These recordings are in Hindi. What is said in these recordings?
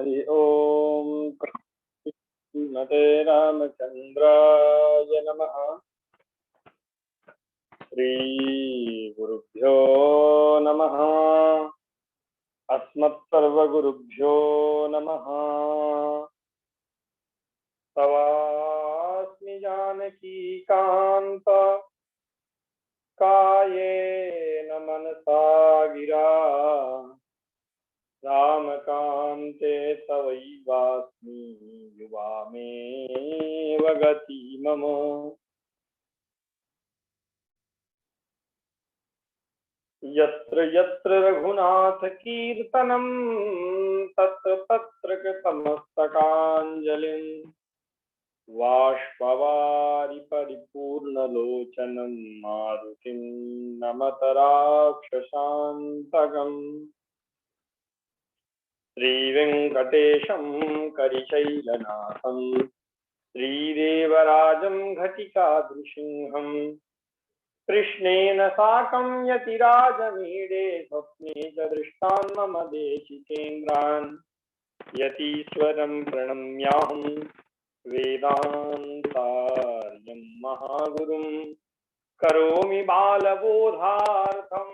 हरि ओम श्रीमते रामचंद्राय नमः। श्री गुरुभ्यो नमः। अस्मत्सर्वगुरुभ्यो नमः। तवास्मि जानकी कांत कायेन मनसा गिरा रामकान्ते तवैवास्मि युवामेव गति मम। यत्र यत्र रघुनाथ कीर्तनं तत्र तत्र कृतमस्तकाञ्जलिं बाष्पवारि परिपूर्णलोचनं मारुतिं नमत राक्षसान्तकम्। श्रीवेङ्कटेशं करिशैलनाथं श्रीदेवराजं घटिकाधृसिंहं कृष्णेन साकं यतिराजमीडे स्वप्ने च दृष्टान् मम देशिकेन्द्रान्। यतीश्वरं प्रणम्याहं वेदान्तार्यं महागुरुं करोमि बालबोधार्थं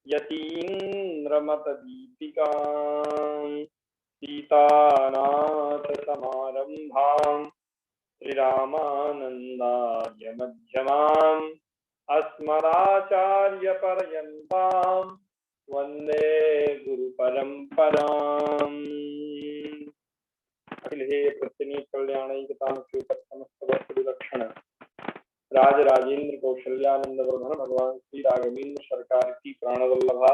यतीन्द्रमतदीपिकाम्। सीतानाथसमारम्भाम् श्रीरामानन्दार्य मध्यमाम् अस्मदाचार्यपर्यन्ताम् वन्दे गुरुपरम्पराम्। अखिल हे प्रत्यनीत कल्याणैकतां समस्तवस्तुलक्षण राजराजेंद्र कौशल्यानंद वर्धन भगवान श्री राघवेंद्र सरकार की प्राणवल्लभा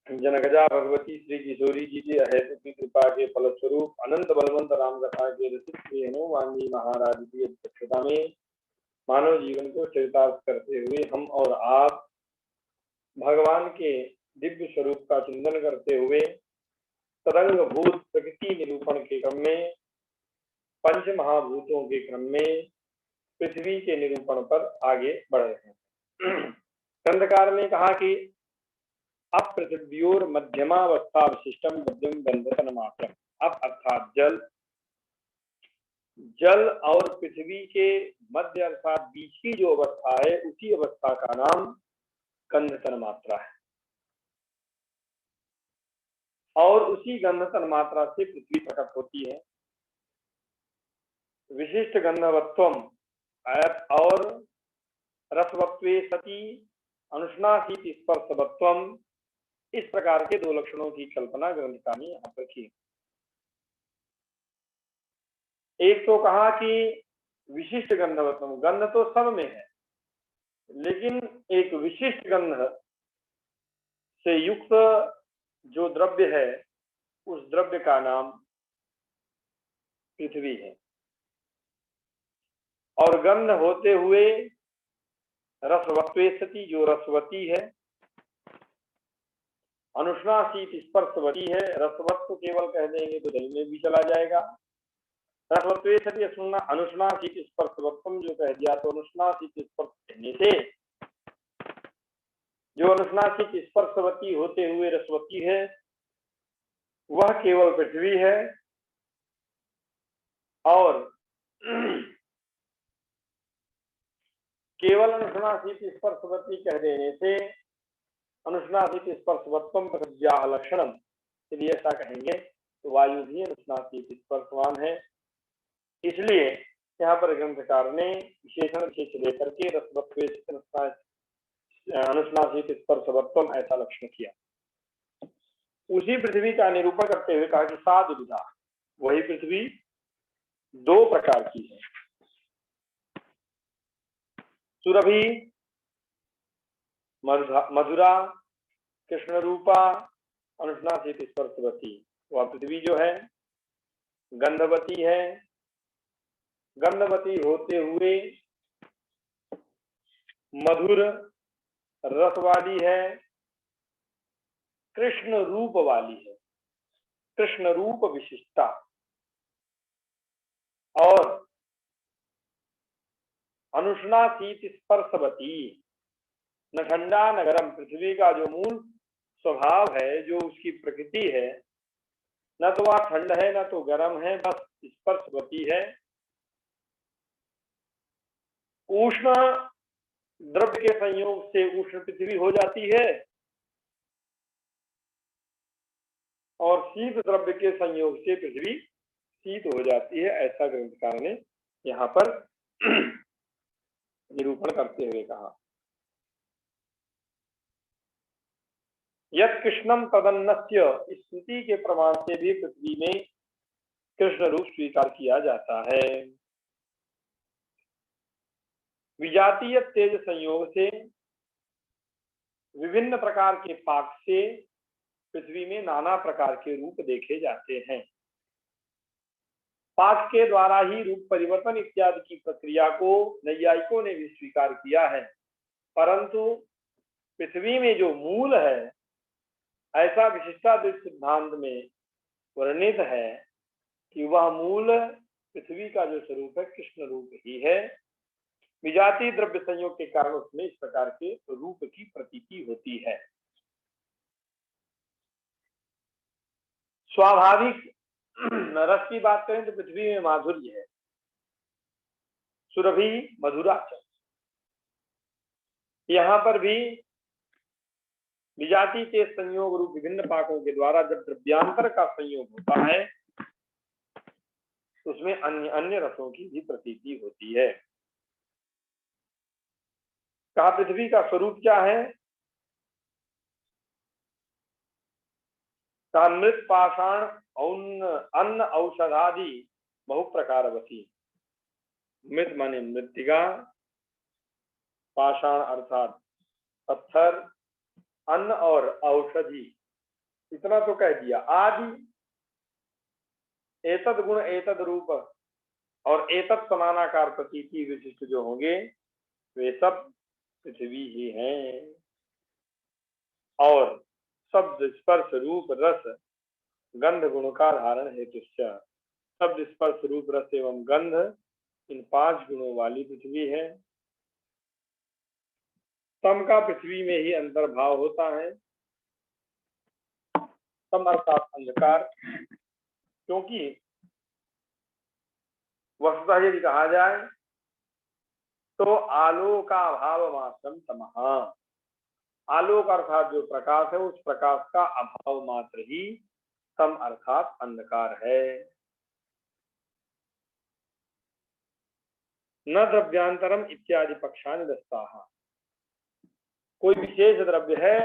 जनकजा भगवती श्री किशोरी जी की अहेतु की कृपा के फलस्वरूप अनंत बलवंत राम कथा के रचित श्री हनुमानजी महाराज की अध्यक्षता में मानव जीवन को चरितार्थ करते हुए हम और आप भगवान के दिव्य स्वरूप का चिंतन करते हुए तरंग भूत प्रकृति निरूपण के क्रम में पंच महाभूतों के क्रम में पृथ्वी के निरूपण पर आगे बढ़ रहे हैं। ग्रंथकार ने कहा कि अपृथिव्योर मध्यमावस्था विशिष्टम मध्यम गंधतन मात्रम। अप अर्थात जल, जल और पृथ्वी के मध्य अर्थात बीच की जो अवस्था है उसी अवस्था का नाम गंधतन मात्रा है और उसी गंधतन मात्रा से पृथ्वी प्रकट होती है। विशिष्ट गंधवत्वम और रसवत्वे सती अनुष्णाशीत स्पर्शवत्वम, इस प्रकार के दो लक्षणों की कल्पना ग्रंथकार ने यहाँ पर की। एक तो कहा कि विशिष्ट गंधवत्वम, गंध तो सब में है लेकिन एक विशिष्ट गंध से युक्त जो द्रव्य है उस द्रव्य का नाम पृथ्वी है। और गंध होते हुए रसवत्वे सती, जो रसवती है, अनुष्णाशीत स्पर्शवती है। रसवत्व केवल कह देंगे तो जल में भी चला जाएगा। रसवत्वे सती अनुष्णाशीत स्पर्शवत्वम जो कह दिया तो अनुष्णाशीत स्पर्श कहने से जो अनुष्णाशीत स्पर्शवती होते हुए रसवती है वह केवल पृथ्वी है। और केवल अनुष्णाशीत स्पर्शवती कह देने से अनुष्णाशीत स्पर्शवत्वम पृथ्व्याः लक्षणम, यदि ऐसा कहेंगे तो वायु भी अनुष्णाशीत स्पर्शवान है। इसलिए यहाँ पर ग्रंथकार ने विशेषण विशेष लेकर के रसवत्वे अनुष्णाशीत स्पर्शवत्वम ऐसा लक्षण किया। उसी पृथ्वी का निरूपण करते हुए कहा कि साधु विधा, वही पृथ्वी दो प्रकार की है। सुरभि मधुरा कृष्ण रूपा अनुष्णाशीत स्पर्शवती, वह पृथ्वी जो है गंधवती है। गंधवती होते हुए मधुर रस वाली है, कृष्ण रूप वाली है, कृष्ण रूप विशिष्टता। और अनुष्णाशीत स्पर्शवती, न ठंडा न गर्म, पृथ्वी का जो मूल स्वभाव है, जो उसकी प्रकृति है न तो वहां ठंड है न तो गर्म है, बस स्पर्शवती है। उष्ण द्रव्य के संयोग से उष्ण पृथ्वी हो जाती है और शीत द्रव्य के संयोग से पृथ्वी शीत हो जाती है। ऐसा ग्रंथकार ने यहाँ पर निरूपण करते हुए कहा। यत् कृष्णम तदन्नस्य, इस स्मृति के प्रमाण से भी पृथ्वी में कृष्ण रूप स्वीकार किया जाता है। विजातीय तेज संयोग से विभिन्न प्रकार के पाक से पृथ्वी में नाना प्रकार के रूप देखे जाते हैं। पाक के द्वारा ही रूप परिवर्तन इत्यादि की प्रक्रिया को नैयायिकों ने भी स्वीकार किया है, परंतु पृथ्वी में जो मूल है, ऐसा विशिष्टाद्वैत सिद्धांत में वर्णित है कि वह मूल पृथ्वी का जो स्वरूप है कृष्ण रूप ही है। विजातीय द्रव्य संयोग के कारण उसमें इस प्रकार के रूप की प्रतीति होती है। स्वाभाविक रस की बात करें तो पृथ्वी में माधुर्य है, सुरभि मधुराचल। यहाँ पर भी विजाति के संयोग रूप विभिन्न पाकों के द्वारा जब द्रव्यांतर का संयोग होता है तो उसमें अन्य अन्य रसों की भी प्रतीति होती है। कहा पृथ्वी का स्वरूप क्या है? कहा मृत पाषाण अन्न औषधादि बहु प्रकारवती। मृत माने मृत्तिका, पाषाण अर्थात पत्थर, अन्न और औषधि, इतना तो कह दिया। आदि एतद गुण एतद रूप और एतद समानाकार प्रतीति विशिष्ट जो होंगे वे सब पृथ्वी ही हैं। और शब्द स्पर्श रूप रस गंध गुण का धारण हेतु, शब्द स्पर्श रूप रस एवं गंध इन 5 गुणों वाली पृथ्वी है। तम का पृथ्वी में ही अंतर्भाव होता है। तम अर्थात अंधकार, क्योंकि वस्तुतः यदि कहा जाए तो आलोक का अभाव मात्रम तमः, आलोक अर्थात जो प्रकाश है उस प्रकाश का अभाव मात्र ही तम अर्थात अंधकार है। न द्रव्यांतरम इत्यादि पक्षानि दस्ताः, कोई विशेष द्रव्य है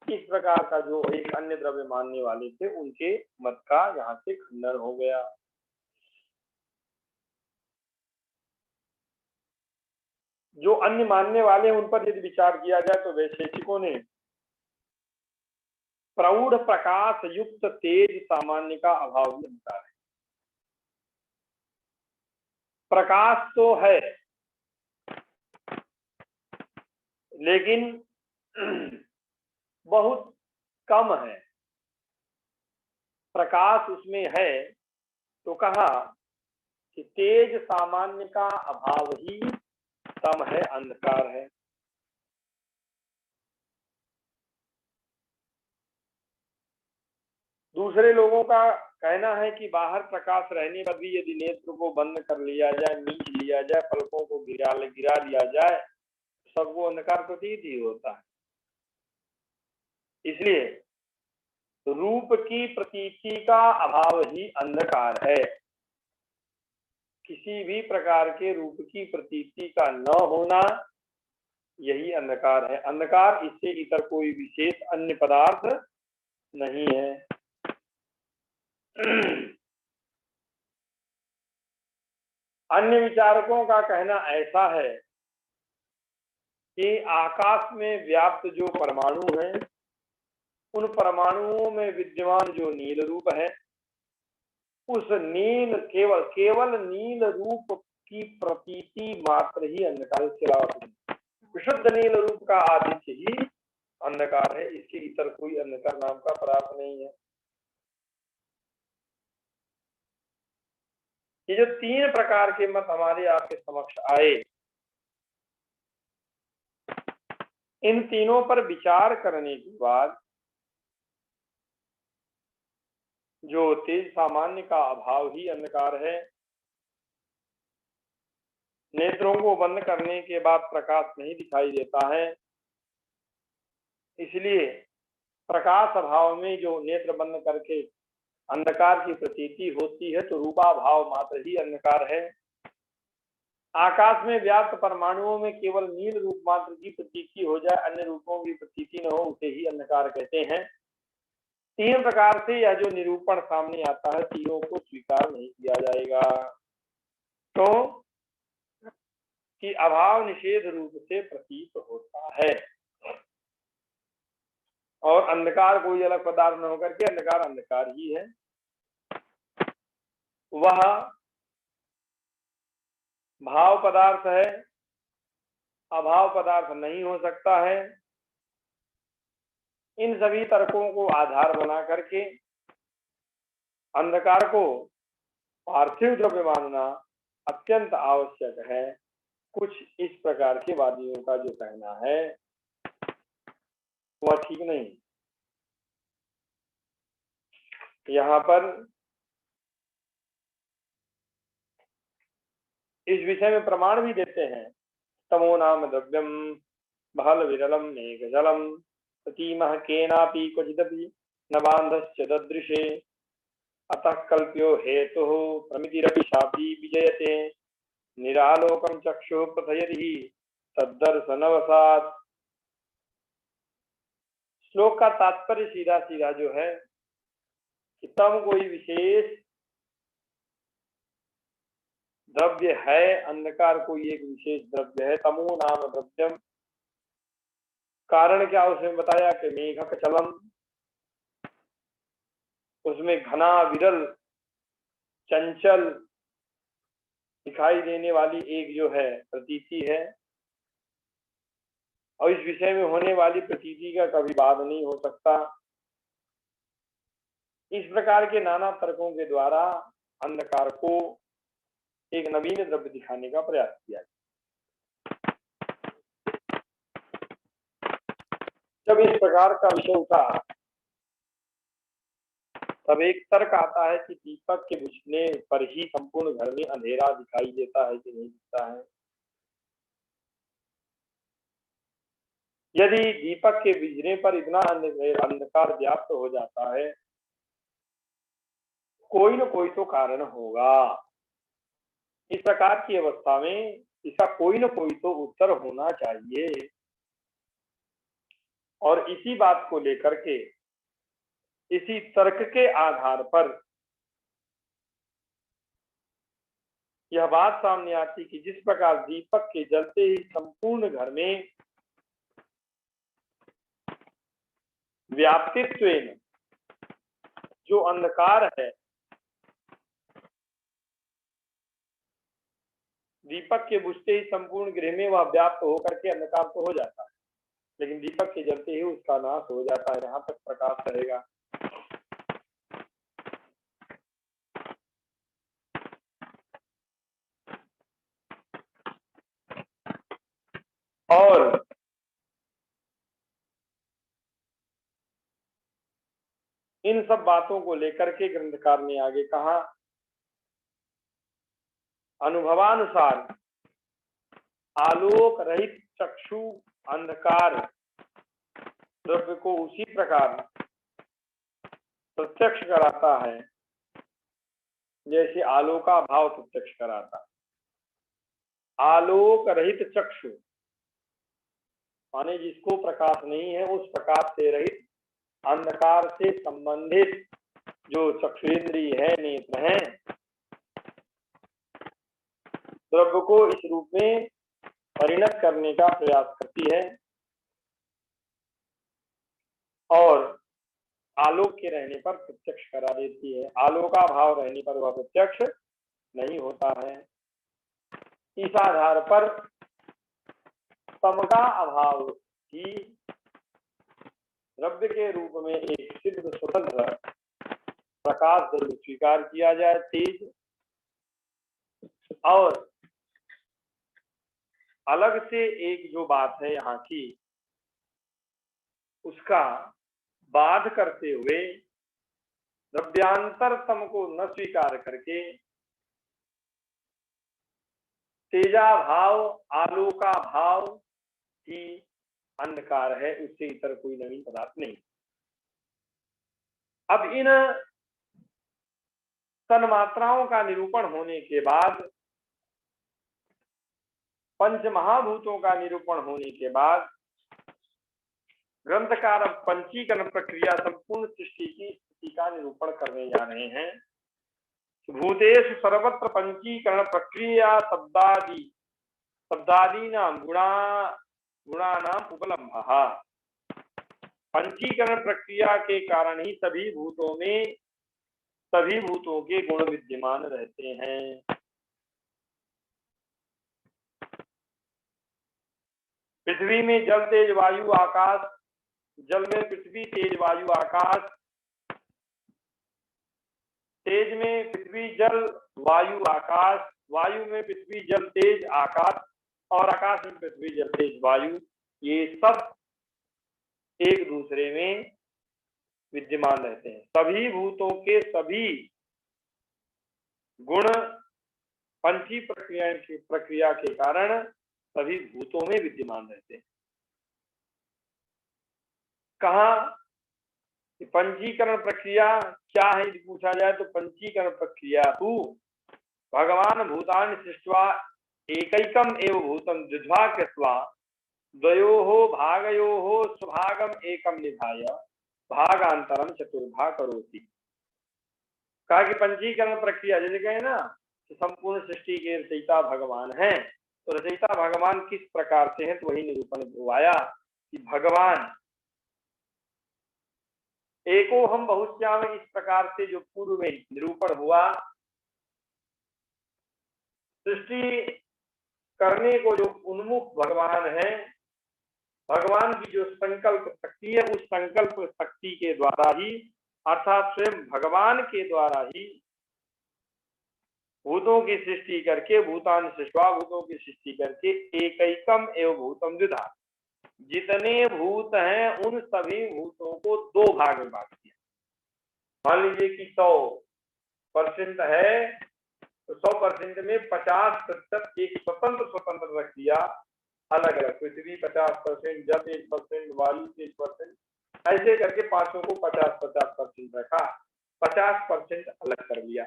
इस प्रकार का जो एक अन्य द्रव्य मानने वाले थे उनके मत का यहाँ से खंडन हो गया। जो अन्य मानने वाले उन पर यदि विचार किया जाए तो वैशेषिकों ने प्रौढ़ प्रकाश युक्त तेज सामान्य का अभाव भी अंगीकार है। प्रकाश तो है लेकिन बहुत कम है। प्रकाश उसमें है तो कहा कि तेज सामान्य का अभाव ही तम है, अंधकार है। दूसरे लोगों का कहना है कि बाहर प्रकाश रहने पर भी यदि नेत्र को बंद कर लिया जाए, मीच लिया जाए, पलकों को गिरा दिया जाए, सबको अंधकार प्रतीत ही होता है। इसलिए रूप की प्रतीति का अभाव ही अंधकार है। किसी भी प्रकार के रूप की प्रतीति का न होना यही अंधकार है। अंधकार इससे इतर कोई विशेष अन्य पदार्थ नहीं है। अन्य विचारकों का कहना ऐसा है कि आकाश में व्याप्त जो परमाणु हैं उन परमाणुओं में विद्यमान जो नील रूप है उस नील केवल नील रूप की प्रतीति मात्र ही अंधकार, के अलावा विशुद्ध नील रूप का आदित्य ही अंधकार है। इसके इतर कोई अंधकार नाम का पदार्थ नहीं है। ये जो 3 प्रकार के मत हमारे आपके समक्ष आए, इन तीनों पर विचार करने के बाद जो तेज सामान्य का अभाव ही अंधकार है। नेत्रों को बंद करने के बाद प्रकाश नहीं दिखाई देता है, इसलिए प्रकाश अभाव में जो नेत्र बंद करके अंधकार की प्रतीति होती है तो रूपा भाव मात्र ही अंधकार है। आकाश में व्याप्त परमाणुओं में केवल नील रूप मात्र की प्रतीति हो जाए, अन्य रूपों की प्रतीति न हो, उसे ही अंधकार कहते हैं। तीन प्रकार से यह जो निरूपण सामने आता है, तीनों को स्वीकार नहीं किया जाएगा। तो कि अभाव निषेध रूप से प्रतीत होता है और अंधकार कोई अलग पदार्थ न होकर के अंधकार अंधकार ही है। वह भाव पदार्थ है, अभाव पदार्थ नहीं हो सकता है। इन सभी तर्कों को आधार बना करके अंधकार को पार्थिव द्रव्य मानना अत्यंत आवश्यक है। कुछ इस प्रकार के वादियों का जो कहना है वह ठीक नहीं। यहाँ पर इस विषय में प्रमाण भी देते हैं। तमो नाम द्रव्यम बहल विरलम मेघजलम प्रतीमः केनापि क्वचिदपि न बांधश्च ददृशे अतः कल्प्यो हेतुः प्रमितिरपि शापी विजयते निरालोकम चक्षुः प्रथयति तद्दर्शनवसात्। श्लोक का तात्पर्य सीधा सीधा जो है कि तम कोई विशेष द्रव्य है, अंधकार कोई एक विशेष द्रव्य है। तमो नाम द्रव्यम, कारण क्या उसने बताया कि मेघक चलम, उसमें घना विरल चंचल दिखाई देने वाली एक जो है प्रतीति है, और इस विषय में होने वाली प्रतीति का कभी वाद नहीं हो सकता। इस प्रकार के नाना तर्कों के द्वारा अंधकार को एक नवीन द्रव्य दिखाने का प्रयास किया। जब इस प्रकार का विषय उठा तब एक तर्क आता है कि दीपक के बुझने पर ही संपूर्ण घर में अंधेरा दिखाई देता है कि नहीं दिखता है। यदि दीपक के बुझने पर इतना अंधकार व्याप्त हो जाता है, कोई न कोई तो कारण होगा। इस प्रकार की अवस्था में इसका कोई न कोई तो उत्तर होना चाहिए, और इसी बात को लेकर के इसी तर्क के आधार पर यह बात सामने आती कि जिस प्रकार दीपक के जलते ही संपूर्ण घर में व्याप्तित्वेन जो अंधकार है, दीपक के बुझते ही संपूर्ण गृह में वह व्याप्त होकर के अंधकार तो हो जाता है, लेकिन दीपक के जलते ही उसका नाश हो जाता है, यहाँ तक प्रकाश रहेगा। और इन सब बातों को लेकर के ग्रंथकार ने आगे कहा, अनुभवानुसार आलोक रहित चक्षु अंधकार द्रव्य को उसी प्रकार प्रत्यक्ष कराता है जैसे आलोका भाव प्रत्यक्ष कराता। आलोक रहित चक्षु माने जिसको प्रकाश नहीं है, उस प्रकाश से रहित अंधकार से संबंधित जो चक्षुरेंद्रिय है, नेत्र है, द्रव्य को इस रूप में परिणत करने का प्रयास करती है, और आलोक के रहने पर प्रत्यक्ष करा देती है। आलोका भाव रहने पर वह प्रत्यक्ष नहीं होता है। इस आधार पर तम का अभाव ही द्रव्य के रूप में एक सिद्ध स्वतंत्र प्रकाश द्रव्य स्वीकार किया जाए, तेज, और अलग से एक जो बात है यहाँ की उसका बाध करते हुए द्रव्यांतरतम को न स्वीकार करके तेजा भाव आलोका भाव ही अंधकार है, उससे इतर कोई नवीन पदार्थ नहीं। अब इन तन्मात्राओं का निरूपण होने के बाद, पंच महाभूतों का निरूपण होने के बाद ग्रंथकार पंचीकरण प्रक्रिया संपूर्ण सृष्टि की स्थिति का निरूपण करने जा रहे हैं। भूतेषु सर्वत्र पंचीकरण प्रक्रिया शब्दादी नाम गुणानाम उपलम्भः। पंचीकरण प्रक्रिया के कारण ही सभी भूतों के गुण विद्यमान रहते हैं। पृथ्वी में जल तेज वायु आकाश, जल में पृथ्वी तेज वायु आकाश, तेज में पृथ्वी जल वायु आकाश, वायु में पृथ्वी जल तेज आकाश और आकाश में पृथ्वी जल तेज वायु, ये सब एक दूसरे में विद्यमान रहते हैं। सभी भूतों के सभी गुण पंची प्रक्रिया के कारण सभी भूतों में विद्यमान रहते हैं। कहा पंचीकरण प्रक्रिया क्या है यदि पूछा जाए तो पंचीकरण प्रक्रिया तो भगवान भूतानि सृष्ट्वा एकैकम एव भूतं द्विधा कृत्वा द्वयोः भागयोः स्वभागम एकम निधाय भागांतरम चतुर्भा करोति। कहा कि पंचीकरण प्रक्रिया जैसे कहे ना कि संपूर्ण सृष्टि के रचयिता भगवान हैं, तो रचयिता भगवान किस प्रकार से हैं, तो वही निरूपण हुआ कि भगवान एको हम बहुश्याम, इस प्रकार से जो पूर्व में निरूपण हुआ, सृष्टि करने को जो उन्मुख भगवान है, भगवान की जो संकल्प शक्ति है, उस संकल्प शक्ति के द्वारा ही अर्थात स्वयं भगवान के द्वारा ही भूतों की सृष्टि करके भूतान सृष्टवा, भूतों की सृष्टि करके एकैकम एव भूतम द्विधा, जितने भूत हैं उन सभी भूतों को दो भाग में बांट दिया। मान लीजिए कि 100% है तो 100% में 50% एक स्वतंत्र रख दिया, अलग अलग, पृथ्वी 50%, जल 1%, वायु 1%, ऐसे करके 500 को 50% रखा, 50% अलग कर लिया।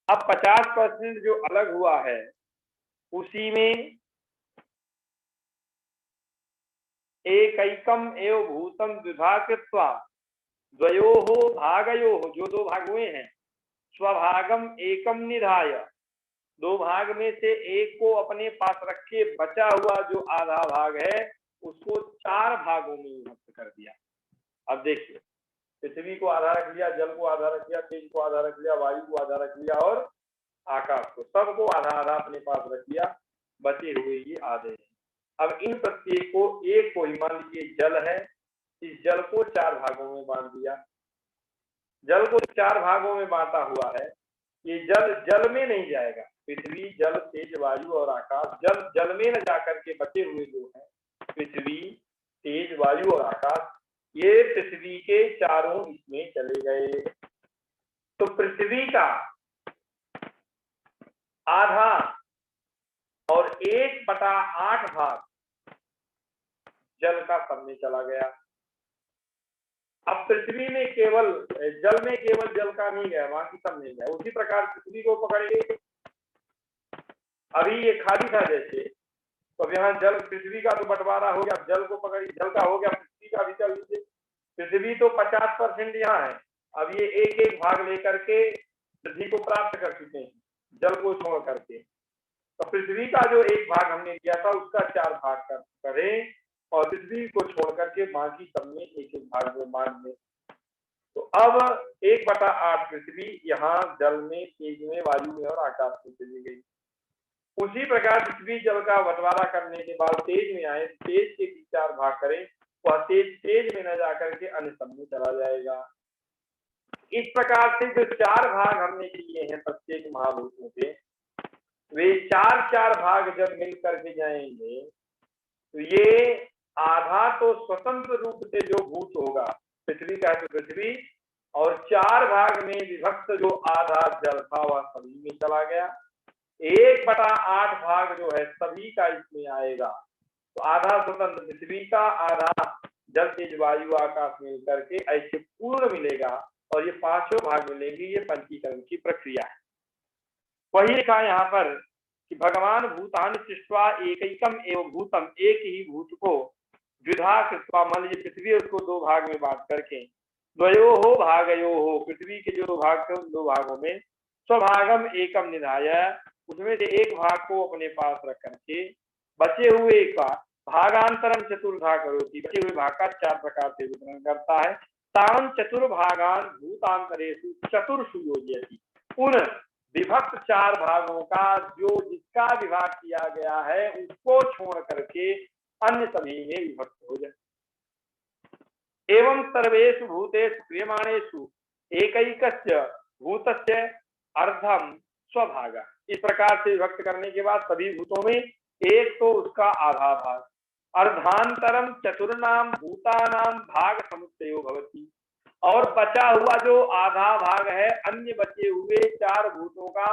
अब 50% जो अलग हुआ है उसी में एकैकम एव भूतम द्विधा कृत्वा द्वयोः भागयोः, जो दो भाग हुए हैं, स्वभागम एकम निधाय, दो भाग में से एक को अपने पास रख के बचा हुआ जो आधा भाग है उसको 4 भागों में विभक्त कर दिया। अब देखिए, पृथ्वी को आधा रख लिया, जल को आधा रख लिया, तेज को आधा रख लिया, वायु को आधा रख लिया और आकाश को, सबको आधा आधा अपने पास रख लिया, बचे हुए ये आधे हैं। अब इन प्रत्येक को, एक को ही मान लीजिए जल है, इस जल को 4 भागों में बांट दिया। जल को 4 भागों में बांटा हुआ है, ये जल में नहीं जाएगा, पृथ्वी जल तेज वायु और आकाश, जल में न जाकर के बचे हुए जो है पृथ्वी तेज वायु और आकाश, ये पृथ्वी के चारों इसमें चले गए। तो पृथ्वी का आधा और 1/8 भाग जल का सब में चला गया। अब पृथ्वी में केवल जल में केवल जल का नहीं गया, बाकी सब नहीं गया। उसी प्रकार पृथ्वी को पकड़िए, अभी ये खाली था जैसे, तो अब यहाँ जल पृथ्वी का तो बंटवारा हो गया, जल को पकड़िए, जल का हो गया, पृथ्वी का भी चल लीजिए। पृथ्वी तो 50% यहाँ है, अब ये एक एक भाग लेकर के पृथ्वी को प्राप्त कर चुके हैं जल को छोड़ करके। तो पृथ्वी का जो एक भाग हमने दिया था उसका 4 भाग करें और पृथ्वी को छोड़ करके बाकी सब में एक एक भाग में बांट दें। तो अब 1/8 पृथ्वी यहाँ जल में, तेज में, वायु में और आकाश में चली गई। उसी प्रकार पृथ्वी जल का बंटवारा करने के बाद तेज में आए, तेज के 4 भाग करें, वह तेज में न जाकर के अन्य सब में चला जाएगा। इस प्रकार से जो 4 भाग हमने किए हैं प्रत्येक महाभूतों के, वे 4 भाग जब मिल करके जाएंगे तो ये आधा तो स्वतंत्र रूप से जो भूत होगा, पृथ्वी का है तो पृथ्वी, और 4 भाग में विभक्त जो आधा जल था वह सभी में चला गया। 1/8 भाग जो है सभी का इसमें आएगा। तो आधा स्वतंत्र पृथ्वी का, आधा जल तेज वायु आकाश मिल करके ऐसे पूर्ण मिलेगा और ये 5 भाग मिलेंगे। ये पंचीकरण की प्रक्रिया है। वही लिखा है यहाँ पर कि भगवान भूतान सृष्ट्वा एकैकम एवं भूतम, एक ही भूत को द्विधा कृत्वा, मान लीजिए पृथ्वी उसको 2 भाग में बांट करके, द्वयो हो भागयो हो, पृथ्वी के जो 2 भाग थे उन 2 भागों में स्वभागम एकम निधाय, उसमें से एक भाग को अपने पास रख करके बचे हुए का भागांतरम चतुर्धा करोति, बचे हुए भाग का 4 प्रकार से वितरण करता है। तान चतुर्भागान भूतांतरेषु चतुर्षु योजयति, उन विभक्त 4 भागों का जो जिसका विभाग किया गया है उसको छोड़ करके अन्य सभी में विभक्त हो जाए। एवं सर्वेषु भूतेषु क्रियमाणेषु एकैकस्य भूतस्य अर्धम स्वभाग, इस प्रकार से विभक्त करने के बाद सभी भूतों में एक तो उसका आधा भाग, अर्धांतरम चतुर्नाम भूतानाम भाग समुच्चयो भवति, और बचा हुआ जो आधा भाग है अन्य बचे हुए 4 भूतों का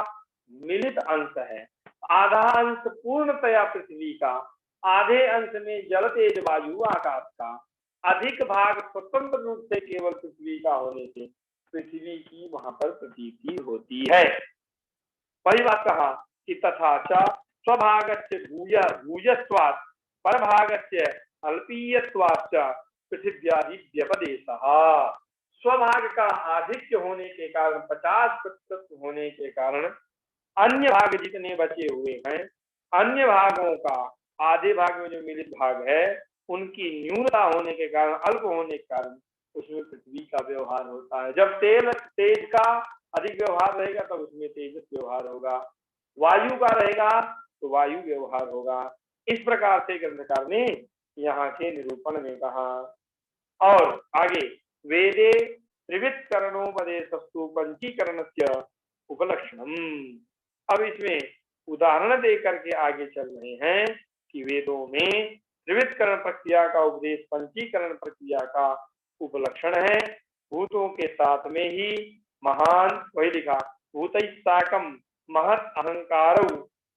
मिलित अंश है। आधा अंश पूर्णतया पृथ्वी का, आधे अंश में जल तेज वायु आकाश का, अधिक भाग स्वतंत्र रूप से केवल पृथ्वी का होने से पृथ्वी की वहां पर प्रतीति होती है। वही बात कहा कि तथा च स्वभागस्य भूयस्वात् परभागस्य अल्पीयत्वात् पृथिव्यादि व्यपदेशः, स्वभाग का आधिक्य होने के कारण 50% होने के कारण अन्य भाग जितने बचे हुए हैं, अन्य भागों का आधे भाग में जो मिलित भाग है उनकी न्यूनता होने के कारण, अल्प होने के कारण उसमें पृथ्वी का व्यवहार होता है। जब तेज का अधिक व्यवहार रहेगा तब उसमें तेजस व्यवहार होगा, वायु का रहेगा तो वायु व्यवहार होगा। इस प्रकार से ग्रंथकार ने यहाँ के निरूपण में कहा। और आगे वेदे त्रिविध करणोपदेशस्तु पंचीकरणस्य उपलक्षणम, अब इसमें उदाहरण दे करके आगे चल रहे हैं कि वेदों में त्रिविध करण प्रक्रिया का उपदेश पंचीकरण प्रक्रिया का उपलक्षण है। भूतों के साथ में ही महान, वही लिखा भूतैस्साकं महत् अहंकार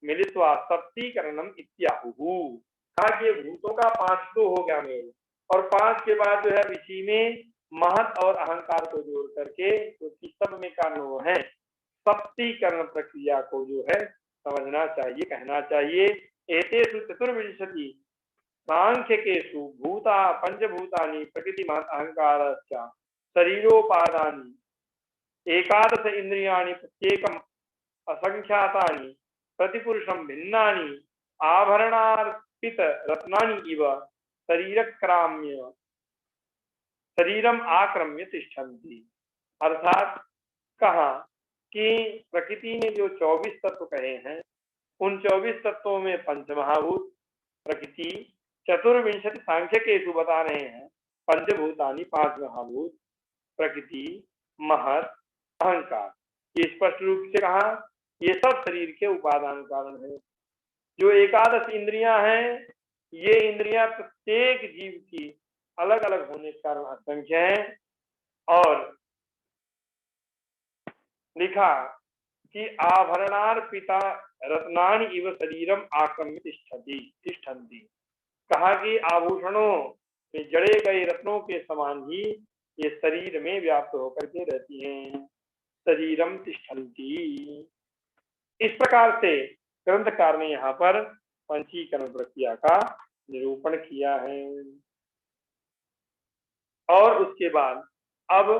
मिलित्वा सप्तीकरणम इत्याहुः, कहा कि भूतों का 5 तो हो गया मेल, और 5 के बाद जो है इसी में महत और अहंकार को जोड़ करके तो सब में कारण वो है सप्तीकरण प्रक्रिया को जो है समझना चाहिए, कहना चाहिए। एतेषु चतुर्विंशति सांख्यकेषु भूता पंचभूतानि प्रकृति महत् अहंकारश्च शरीरोपादानि एकादश इंद्रियाणि प्रत्येकम असंख्यातानि प्रतिपुरुषम भिन्नानि आभरणार्पित रत्नानि इव शरीरम आक्रम्य तिष्ठन्ति, अर्थात कहा कि प्रकृति ने जो 24 तत्व कहे हैं उन 24 तत्वों में पंचमहाभूत प्रकृति, चतुर्विंशति सांख्यकेषु बता रहे हैं पंचभूतानि 5 महाभूत, प्रकृति, महत, अहंकार, ये स्पष्ट रूप से कहा ये सब शरीर के उपादान कारण है। जो एकादश इंद्रियां हैं ये इंद्रियां प्रत्येक जीव की अलग अलग होने के कारण असंख्य है। और लिखा कि आभरणार्पिता रत्नानि इव शरीरम आक्रम्य तिष्ठन्ति, कहा कि आभूषणों में जड़े गए रत्नों के समान ही ये शरीर में व्याप्त होकर के रहती हैं। शरीरम तिष्ठन्ति, इस प्रकार से ग्रंथकार ने यहाँ पर पंचीकरण प्रक्रिया का निरूपण किया है। और उसके बाद अब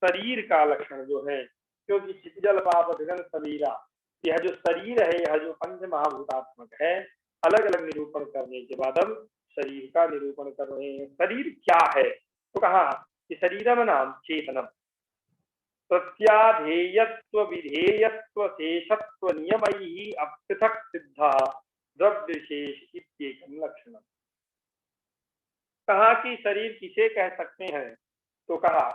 शरीर का लक्षण जो है, क्योंकि चितजल पाप गगन शरीरा, यह जो शरीर है यह जो पंच महाभूतात्मक है, अलग अलग निरूपण करने के बाद अब शरीर का निरूपण कर रहे हैं। शरीर क्या है तो कहा कि शरीरम नाम चेतनम प्रत्याधेयत्व विधेयत्व शेषत्व नियमैहि अपृथक सिद्धा द्रव्य विशेष इत्येकं लक्षणम, कहा कि शरीर किसे कह सकते हैं तो कहा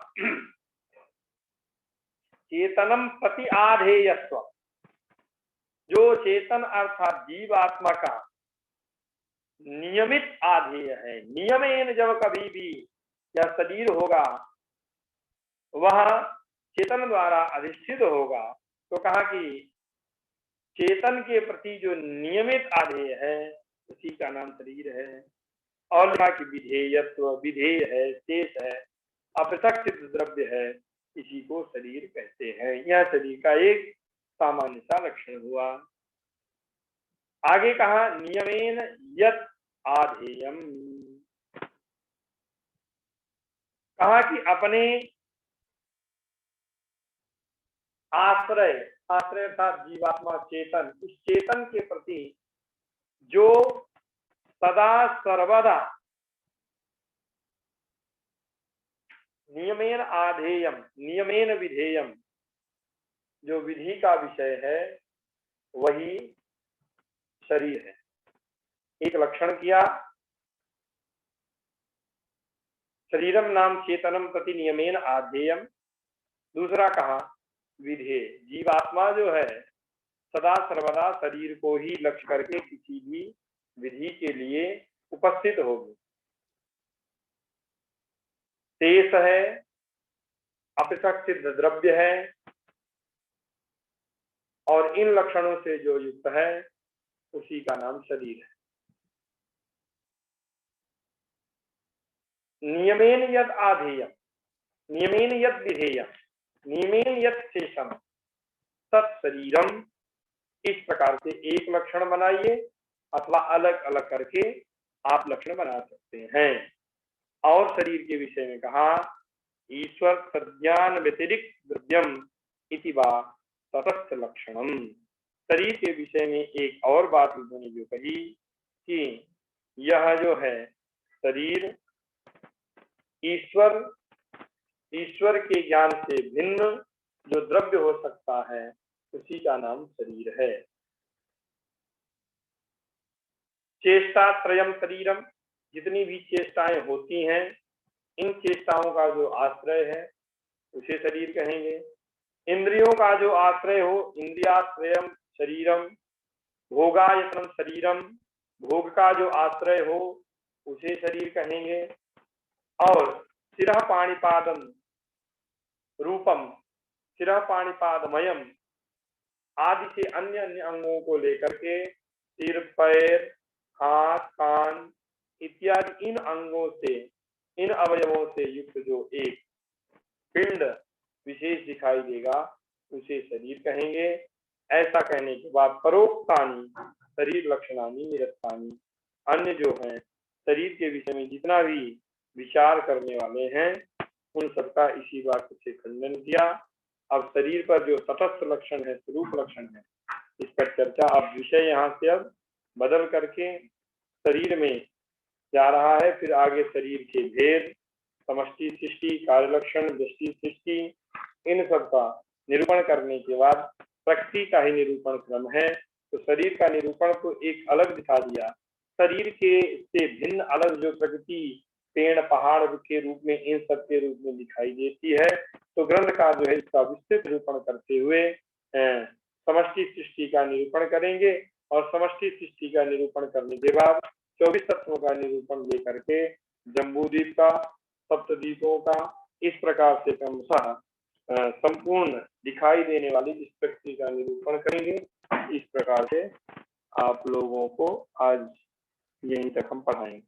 चेतनम प्रति आधेयत्व, जो चेतन अर्थात जीवात्मा का नियमित आधेय है। नियमेन जब कभी भी यह शरीर होगा वह चेतन द्वारा अधिष्ठित होगा। तो कहा कि चेतन के प्रति जो नियमित आधेय है उसी का नाम शरीर है। और लिखा कि विधेयत्व, विधेय है, शेष है, अपृथक सिद्ध द्रव्य है, इसी को शरीर कहते हैं। यह शरीर का एक सामान्य सा लक्षण हुआ। आगे कहा नियमेन यत् आधेयम, कहा कि अपने आश्रय, आश्रय अर्थात जीवात्मा चेतन, इस चेतन के प्रति जो सदा सर्वदा नियमेन आधेयम, नियमेन विधेयम, जो विधि का विषय है वही शरीर है। एक लक्षण किया, शरीरम नाम चेतनम प्रति नियमेन आधेयम। दूसरा कहा विधेय, जीवात्मा जो है सदा सर्वदा शरीर को ही लक्ष्य करके किसी भी विधि के लिए उपस्थित होगी। शेष है, अपृथक सिद्ध द्रव्य है, और इन लक्षणों से जो युक्त है उसी का नाम शरीर है। नियमेन यद आधेयम, नियमेन यद विधेयम, नियमेन यद शेषम तत् शरीरम, इस प्रकार से एक लक्षण बनाइए अथवा अलग अलग करके आप लक्षण बना सकते हैं। और शरीर के विषय में कहा ईश्वर सज्ञान व्यतिरिक्त द्रव्यम इति वा तटस्थ लक्षणम। शरीर के विषय में एक और बात उन्होंने जो कही कि यह जो है शरीर ईश्वर के ज्ञान से भिन्न जो द्रव्य हो सकता है उसी का नाम शरीर है। चेष्टा त्रयम शरीरम, जितनी भी चेष्टाएं होती हैं इन चेष्टाओं का जो आश्रय है उसे शरीर कहेंगे। इंद्रियों का जो आश्रय हो, इंद्रियाश्रयम शरीरम, भोगायतनम शरीरम, भोग का जो आश्रय हो उसे शरीर कहेंगे। और शिरः पाणिपादम रूपम, शिरः पाणिपादमयम आदि से अन्य अन्य अंगों को लेकर के सिर, पैर, हाथ, कान इत्यादि इन अंगों से, इन अवयवों से युक्त जो एक पिंड विशेष दिखाई देगा उसे शरीर कहेंगे। ऐसा कहने के बाद परोक्तानि शरीर लक्षणानि निरस्तानि, अन्य जो है शरीर के विषय में जितना भी विचार करने वाले हैं उन सबका इसी वाक्य से खंडन किया। अब शरीर पर जो तटस्थ लक्षण है, स्वरूप लक्षण है, इस पर चर्चा अब विषय यहाँ से अब बदल करके शरीर में जा रहा है। फिर आगे शरीर के भेद, समष्टि सृष्टि, कार्य लक्षण, दृष्टि सृष्टि, इन सब का निरूपण करने के बाद प्रकृति का ही निरूपण क्रम है। तो शरीर का निरूपण तो एक अलग दिखा दिया, शरीर के से भिन्न अलग जो प्रकृति पेड़ पहाड़ के रूप में, इन सब के रूप में दिखाई देती है। तो ग्रंथ का जो है इसका विस्तृत निरूपण करते हुए समष्टि सृष्टि का निरूपण करेंगे और समष्टि सृष्टि का निरूपण करने के बाद 24 तत्वों का निरूपण लेकर के जम्बूद्वीप का, सप्तद्वीपों का, इस प्रकार से क्रमशः संपूर्ण दिखाई देने वाली इस प्रकृति का निरूपण करेंगे। इस प्रकार से आप लोगों को आज यहीं तक हम पढ़ाएंगे।